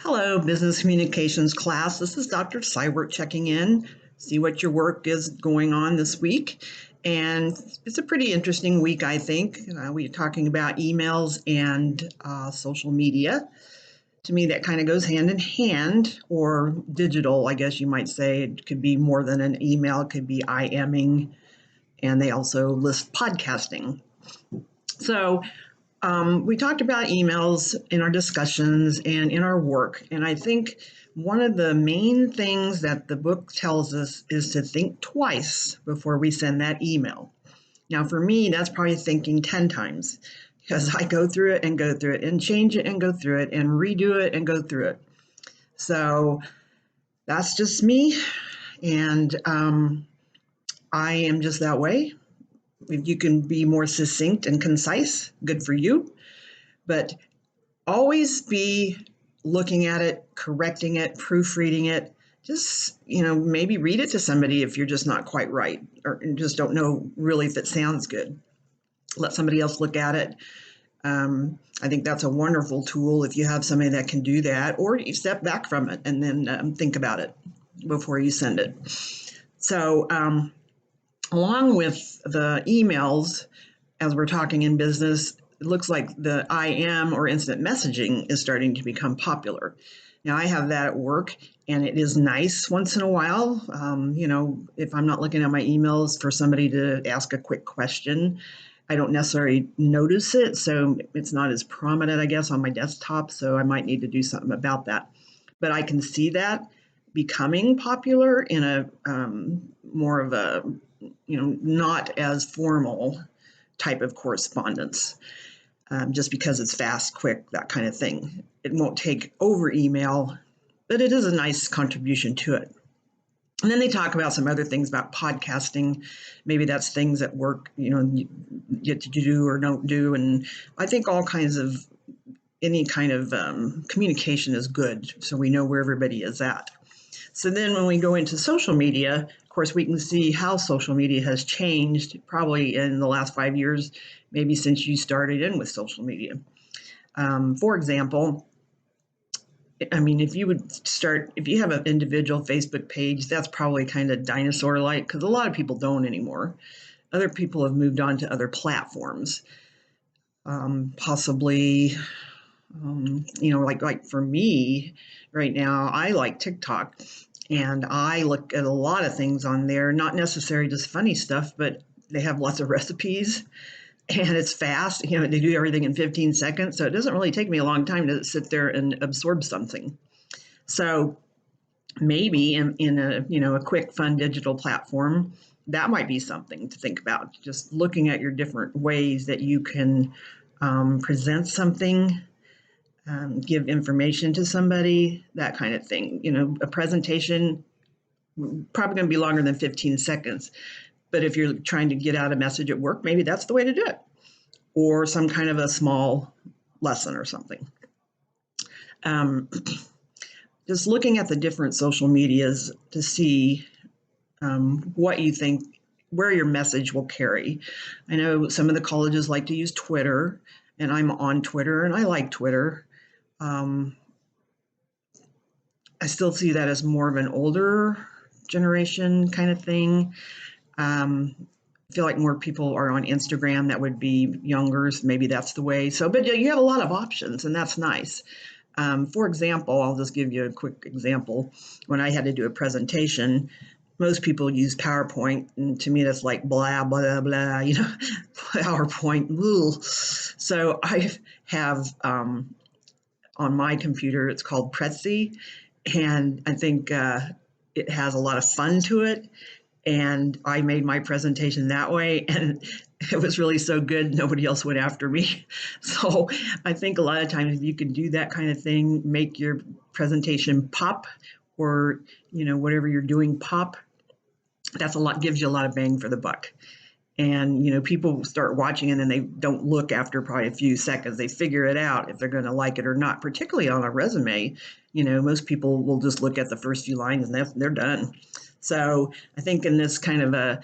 Hello, business communications class. This is Dr. Seibert checking in, see what your work is going on this week. And it's a pretty interesting week, I think. We're talking about emails and social media. To me, that kind of goes hand in hand, or digital, I guess you might say. It could be more than an email, it could be IMing, and they also list podcasting. So we talked about emails in our discussions and in our work. And I think one of the main things that the book tells us is to think twice before we send that email. Now, for me, that's probably thinking 10 times because I go through it and go through it and change it and go through it and redo it and go through it. So that's just me. And I am just that way. If you can be more succinct and concise, good for you. But always be looking at it, correcting it, proofreading it. Just, maybe read it to somebody if you're just not quite right or just don't know really if it sounds good. Let somebody else look at it. I think that's a wonderful tool if you have somebody that can do that, or you step back from it and then think about it before you send it. So along with the emails, as we're talking in business, it looks like the IM or instant messaging is starting to become popular. Now, I have that at work, and it is nice once in a while. If I'm not looking at my emails for somebody to ask a quick question, I don't necessarily notice it, so it's not as prominent, I guess, on my desktop, so I might need to do something about that. But I can see that becoming popular in a more of a, not as formal type of correspondence, just because it's fast, quick, that kind of thing. It won't take over email, but it is a nice contribution to it. And then they talk about some other things about podcasting. Maybe that's things at work, you get to do or don't do. And I think any kind of communication is good, so we know where everybody is at. So then when we go into social media, of course, we can see how social media has changed probably in the last 5 years, maybe since you started in with social media. For example, if you have an individual Facebook page, that's probably kind of dinosaur-like because a lot of people don't anymore. Other people have moved on to other platforms, possibly. Like for me right now, I like TikTok, and I look at a lot of things on there, not necessarily just funny stuff, but they have lots of recipes and it's fast. They do everything in 15 seconds. So it doesn't really take me a long time to sit there and absorb something. So maybe in a quick, fun digital platform, that might be something to think about. Just looking at your different ways that you can present something, give information to somebody, that kind of thing. A presentation probably going to be longer than 15 seconds. But if you're trying to get out a message at work, maybe that's the way to do it. Or some kind of a small lesson or something. Just looking at the different social medias to see what you think, where your message will carry. I know some of the colleges like to use Twitter, and I'm on Twitter, and I like Twitter. I still see that as more of an older generation kind of thing. I feel like more people are on Instagram that would be younger, so maybe that's the way. But you have a lot of options, and that's nice. For example, I'll just give you a quick example. When I had to do a presentation, most people use PowerPoint, and to me that's like blah, blah, blah, PowerPoint. Ugh. So I have on my computer, it's called Prezi, and I think it has a lot of fun to it. And I made my presentation that way, and it was really so good, nobody else went after me. So I think a lot of times if you can do that kind of thing, make your presentation pop, or whatever you're doing pop, gives you a lot of bang for the buck. And people start watching, and then they don't look after probably a few seconds. They figure it out if they're going to like it or not, particularly on a resume. Most people will just look at the first few lines and they're done. So I think in this kind of a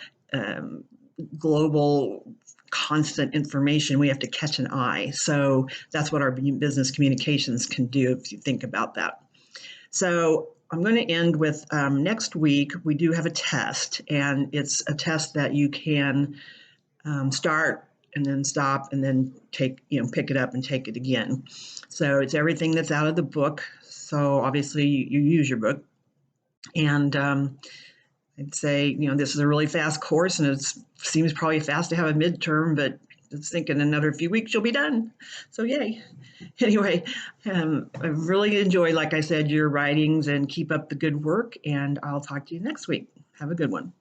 global constant information, we have to catch an eye. So that's what our business communications can do if you think about that. So I'm going to end with next week. We do have a test, and it's a test that you can start and then stop and then pick it up and take it again. So it's everything that's out of the book. So obviously you use your book, and I'd say this is a really fast course, and it seems probably fast to have a midterm, but I was thinking another few weeks you'll be done. So yay. Anyway, I really enjoyed, like I said, your writings, and keep up the good work, and I'll talk to you next week. Have a good one.